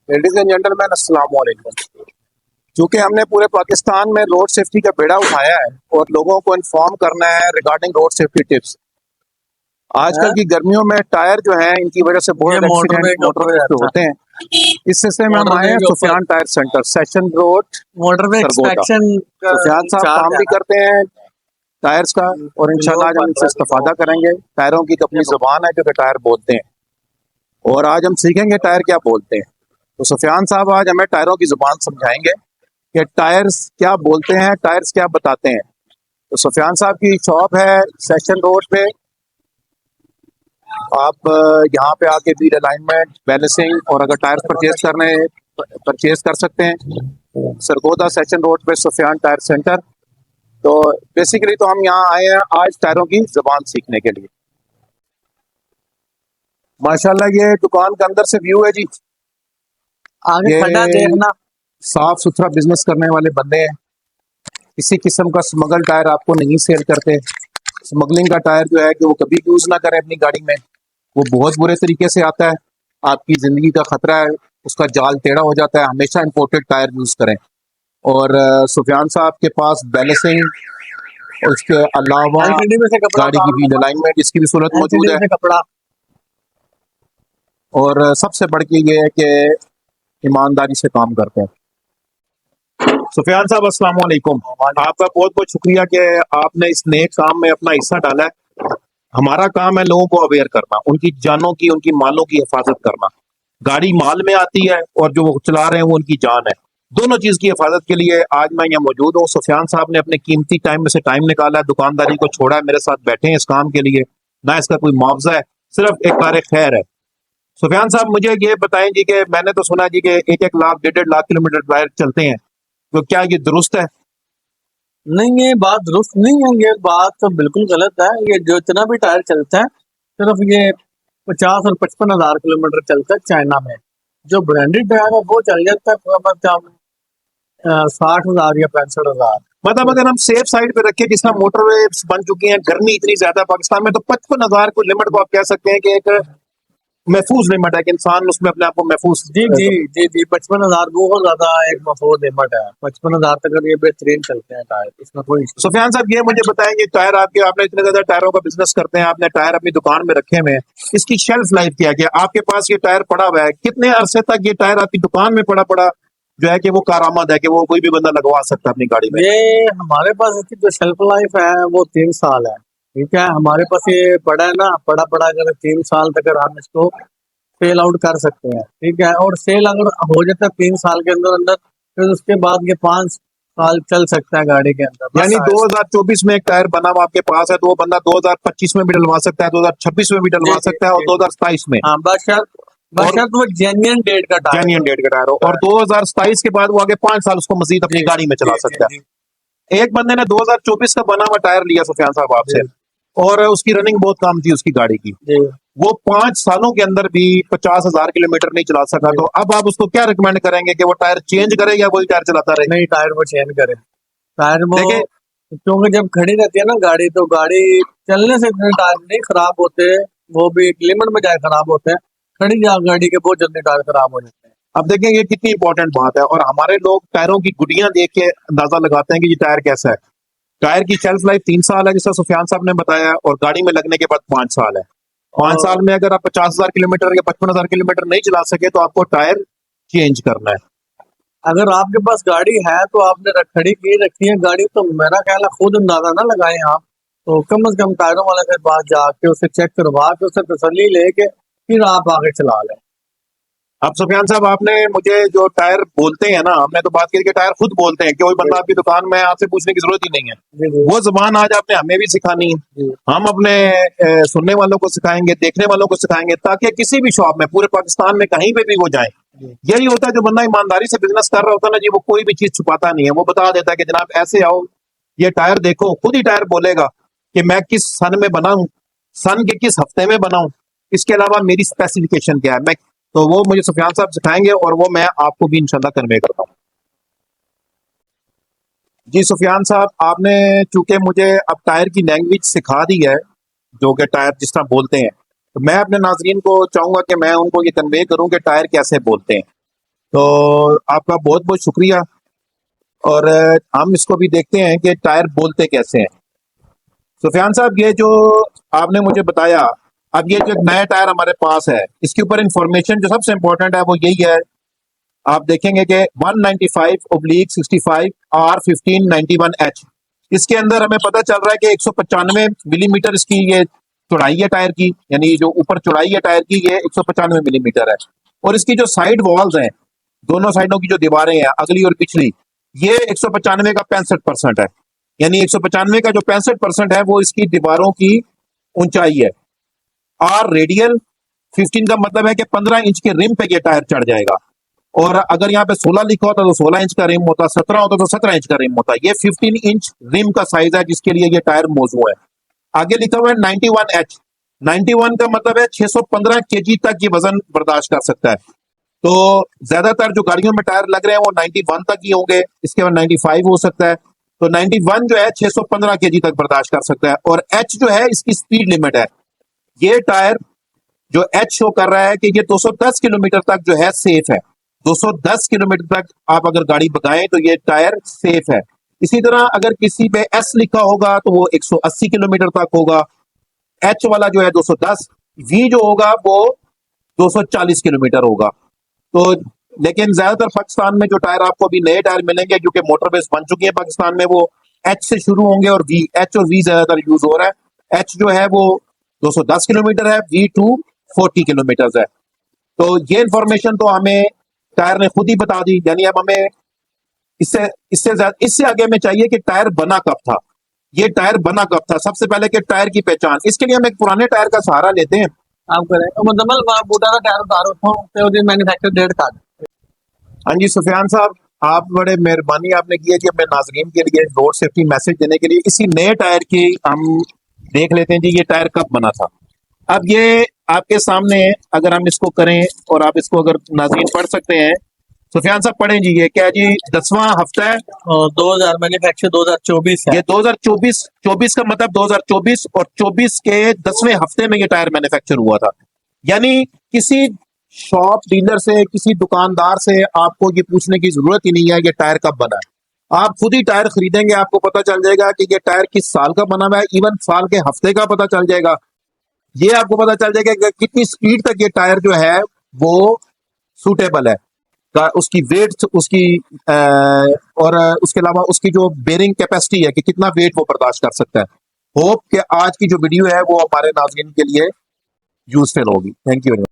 Ladies and gentleman अस्सलाम वालेकुम। चूंकि हमने पूरे पाकिस्तान में रोड सेफ्टी का बेड़ा उठाया है और लोगों को इन्फॉर्म करना है रिगार्डिंग रोड सेफ्टी टिप्स। आजकल की गर्मियों में टायर जो हैं इनकी वजह से ये बहुत मोटरवे एक्सीडेंट के ऊपर मोटर रहता होते हैं। इस सिलसिले में हम आए मोटरवे हैं के ऊपर Sufiyan tyre centre, session road, motorway Sargodha. Expectation का सुफियान साहब चार्ज काम है भी ना। करते हैं टायर्स का और इंशाल्लाह आज हम इनसे इस्तेफादा करेंगे। टायरों की एक अपनी जुबान है जो कि टायर बोलते हैं और आज हम सीखेंगे टायर क्या बोलते हैं। तो सुफियान साहब आज हमें टायरों की जुबान समझाएंगे कि टायर्स क्या बोलते हैं, टायर्स क्या बताते हैं। तो सुफियान साहब की शॉप है सेशन रोड पे। आप यहाँ पे आके व्हील अलाइनमेंट, बैलेंसिंग और अगर टायर्स परचेज कर सकते हैं। सरगोदा सेशन रोड पे सुफियान टायर सेंटर। तो बेसिकली तो हम यहाँ आए हैं आज टायरों की जुबान सीखने के लिए। माशाल्लाह ये दुकान का अंदर से व्यू है जी। आगे ये खड्डा देखना। साफ सुथरा बिजनेस करने वाले बंदे हैं। किसी किस्म का स्मगल टायर आपको नहीं सेल करते। स्मगलिंग का टायर जो है कि वो कभी यूज ना करें अपनी गाड़ी में, वो बहुत बुरे तरीके से आता है, आपकी जिंदगी का खतरा है, उसका जाल टेढ़ा हो जाता है। हमेशा इंपोर्टेड टायर यूज करें। और सुफियान साहब के पास बैलेंसिंग, उसके अलावा एलसीडी में से कपड़ा गाड़ी की उतार व्हील अलाइनमेंट इसकी भी सहूलत मौजूद एलसीडी है। में से कपड़ा। और सबसे बढ़ के ये है कि ईमानदारी से काम करते हैं। सुफियान साहब अस्सलाम वालेकुम। आपका बहुत बहुत शुक्रिया कि आपने इस नेक काम में अपना हिस्सा डाला है। हमारा काम है लोगों को अवेयर करना, उनकी जानों की, उनकी मालों की हिफाजत करना। गाड़ी माल में आती है और जो वो चला रहे हैं वो उनकी जान है। दोनों चीज की हिफाजत के लिए आज मैं यहाँ मौजूद हूँ। सुफियान साहब ने अपने कीमती टाइम में से टाइम निकाला है, दुकानदारी को छोड़ा है, मेरे साथ बैठे हैं इस काम के लिए। ना इसका कोई मुआवजा है, सिर्फ एक कार खैर है। सुफियान साहब मुझे ये बताएं जी कि मैंने तो सुना जी कि 1-1 लाख 1.5 लाख किलोमीटर टायर चलते हैं, तो क्या ये दुरुस्त है? नहीं, ये बात दुरुस्त नहीं है। ये बात तो बिल्कुल गलत है। ये जो इतना भी टायर चलता है सिर्फ ये 50 और 55 हजार किलोमीटर चलता है चाइना में। जो ब्रांडेड टायर है वो चल जाता है मतलब 60 हजार या 65 हजार। मतलब अगर हम सेफ साइड पे रखें, जिस तरह मोटरवे बन चुकी हैं, गर्मी इतनी ज्यादा है पाकिस्तान में, तो 55 हजार को लिमिट को आप कह सकते हैं कि एक महफूज लिमिट है कि इंसान उसमें अपने आप को महफूज। जी जी जी जी 55 हजार बहुत ज्यादा एक महफूज लिमिट है। 55 हजार तक ये बेहतरीन चलते हैं टायर, इसमें कोई issue सुफियान साहब ये मुझे बताएंगे, टायर आपने इतने ज्यादा टायरों का बिजनेस करते हैं, आपने टायर अपनी दुकान में रखे हुए हैं, इसकी शेल्फ लाइफ क्या है कि आपके पास ये टायर पड़ा हुआ है, कितने अरसे तक ये टायर आपकी दुकान में पड़ा पड़ा जो है कि वो कारआमद है कि वो कोई भी बंदा लगवा सकता है अपनी गाड़ी में? ये हमारे पास इसकी जो शेल्फ लाइफ है वो 3 साल है। ठीक है, हमारे पास ये पड़ा है ना, पड़ा पड़ा अगर 3 साल तक अगर हम इसको सेल आउट कर सकते हैं। ठीक है, और सेल अगर हो जाता है 3 साल के अंदर अंदर, फिर उसके बाद ये 5 साल चल सकता है गाड़ी के अंदर। यानी 2024 में एक टायर बना हुआ आपके पास है, तो वो बंदा 2025 में भी डलवा सकता है, 2026 में भी डलवा सकता है और 2027 में। हाँ, बशर्त वो जेन्युइन डेट का टायर जेन्युइन डेट का टायर हो। और 2027 के बाद वो आगे 5 साल उसको मजीद अपनी गाड़ी में चला सकता है। एक बंदे ने 2024 का बना हुआ टायर लिया सुफियान साहब आपसे, और उसकी रनिंग बहुत कम थी उसकी गाड़ी की, वो 5 सालों के अंदर भी 50,000 किलोमीटर नहीं चला सका। तो अब आप उसको क्या रिकमेंड करेंगे कि वो टायर चेंज करे या वही टायर चलाता रहे? नहीं, टायर वो चेंज करे। टायर वो देखिए, क्योंकि जब खड़ी रहती है ना गाड़ी, तो गाड़ी चलने से इतने टायर नहीं खराब होते, वो भी एक लिमिट में जाए खराब होते हैं। खड़ी गाड़ी के बहुत जल्दी टायर खराब हो जाते हैं। अब देखें ये कितनी इंपॉर्टेंट बात है, और हमारे लोग टायरों की गुडियां देख के अंदाजा लगाते हैं कि ये टायर कैसा है। टायर की शेल्फ लाइफ 3 साल है जैसा सुफियान साहब ने बताया, और गाड़ी में लगने के बाद 5 साल है। 5 साल में अगर आप 50,000 किलोमीटर या 55,000 किलोमीटर नहीं चला सके तो आपको टायर चेंज करना है। अगर आपके पास गाड़ी है तो आपने खड़ी की रखी है गाड़ी, तो मेरा ख्याल है खुद अंदाजा ना लगाएं आप, तो कम से कम टायरों वाले के पास जाके उसे चेक करवा के उसे तसल्ली लेके फिर आप आगे चला लें। अब सुफियान साहब आपने मुझे जो टायर बोलते हैं ना, हमने तो बात की कि टायर खुद बोलते हैं कि कोई बंदा आपकी दुकान में आपसे पूछने की जरूरत ही नहीं है। वो जुबान आज आपने हमें भी सिखानी है, हम अपने सुनने वालों को सिखाएंगे, देखने वालों को सिखाएंगे, ताकि किसी भी शॉप में पूरे पाकिस्तान में कहीं पे भी वो जाए। यही होता है, जो बंदा ईमानदारी से बिजनेस कर रहा होता है ना जी, वो कोई भी चीज छुपाता नहीं है, वो बता देता है कि जनाब ऐसे आओ, ये टायर देखो। खुद ही टायर बोलेगा कि मैं किस सन में बनाऊं, सन के किस हफ्ते में बनाऊं, इसके अलावा मेरी स्पेसिफिकेशन क्या है। मैं तो वो मुझे सुफियान साहब सिखाएंगे और वो मैं आपको भी इंशाल्लाह कन्वे करता हूँ। जी सुफियान साहब, आपने चूंकि मुझे अब टायर की लैंग्वेज सिखा दी है, जो कि टायर जिस तरह बोलते हैं, तो मैं अपने नाजरीन को चाहूंगा कि मैं उनको ये कन्वे करूं कि टायर कैसे बोलते हैं। तो आपका बहुत बहुत शुक्रिया। और हम इसको भी देखते हैं कि टायर बोलते कैसे हैं। सुफियान साहब, ये जो आपने मुझे बताया, अब ये जो नया टायर हमारे पास है, इसके ऊपर इंफॉर्मेशन जो सबसे इंपॉर्टेंट है वो यही है। आप देखेंगे कि 195/65 R1591H, इसके अंदर हमें पता चल रहा है कि 195 मिलीमीटर इसकी ये चौड़ाई है टायर की, यानी जो ऊपर चौड़ाई है टायर की ये 195 मिलीमीटर है। और इसकी जो साइड वॉल्स हैं, दोनों साइडों की जो दीवारें हैं, अगली और पिछली, ये 195 का 65% है। यानी 195 का जो 65% है वो इसकी दीवारों की ऊंचाई है। आर रेडियल 15 का मतलब है कि 15 इंच के रिम पे ये टायर चढ़ जाएगा। और अगर यहाँ पे 16 लिखा होता तो 16 इंच का रिम होता, 17 होता तो 17 इंच का रिम होता। ये 15 इंच रिम का साइज है जिसके लिए ये टायर मौजूद है। आगे लिखा हुआ है 91H। 91 का मतलब है 615 केजी तक ये वजन बर्दाश्त कर सकता है। तो ज्यादातर जो गाड़ियों में टायर लग रहे हैं वो 91 तक ही होंगे, इसके बाद 95 हो सकता है। तो 91 जो है 615 केजी तक बर्दाश्त कर सकता है। और H जो है इसकी स्पीड लिमिट है। ये टायर जो H शो कर रहा है कि ये 210 किलोमीटर तक जो है सेफ है। 210 किलोमीटर तक आप अगर गाड़ी भगाएं तो ये टायर सेफ है। इसी तरह अगर किसी पे S लिखा होगा तो वो 180 किलोमीटर तक होगा। H वाला जो है 210, V जो होगा वो 240 किलोमीटर होगा। तो लेकिन ज्यादातर पाकिस्तान में जो टायर आपको अभी नए टायर मिलेंगे जो कि मोटरवेज बन चुकी है पाकिस्तान में, वो H से शुरू होंगे और V, H और V ज्यादातर यूज हो रहा है। H जो है वो 210 किलोमीटर है, V 240 किलोमीटर है। तो ये इंफॉर्मेशन तो हमें टायर ने खुद ही बता दी, यानी अब हमें इससे आगे हमें चाहिए कि टायर बना कब था। ये टायर बना कब था, सबसे पहले कि टायर की पहचान। इसके लिए हम एक पुराने टायर का सहारा लेते हैं। आप करें मतलब बूटा का टायर उतारो तो मैन्युफैक्चर डेट का। हाँ जी सुफियान साहब, आप बड़े मेहरबानी आपने की है कि अपने नाजरीन के लिए रोड सेफ्टी मैसेज देने के लिए इसी नए टायर की हम देख लेते हैं जी, ये टायर कब बना था। अब ये आपके सामने है, अगर हम इसको करें और आप इसको अगर नाजरीन पढ़ सकते हैं, सुफियान साहब पढ़ें जी। ये क्या जी, 10वां हफ्ता है और 2000 मैन्युफैक्चर 2024 है। ये 2024 का मतलब 2024 और 24 के 10वें हफ्ते में ये टायर मैन्युफैक्चर हुआ था। यानी किसी शॉप डीलर से, किसी दुकानदार से आपको ये पूछने की जरूरत ही नहीं है ये टायर कब बना है। आप खुद ही टायर खरीदेंगे, आपको पता चल जाएगा कि ये टायर किस साल का बना हुआ है। इवन साल के हफ्ते का पता चल जाएगा। ये आपको पता चल जाएगा कि कितनी स्पीड तक ये टायर जो है वो सूटेबल है, उसकी वेट, उसकी और उसके अलावा उसकी जो बेरिंग कैपेसिटी है कि कितना वेट वो बर्दाश्त कर सकता है। होप कि आज की जो वीडियो है वो हमारे नाज़रीन के लिए यूजफुल होगी। Thank you.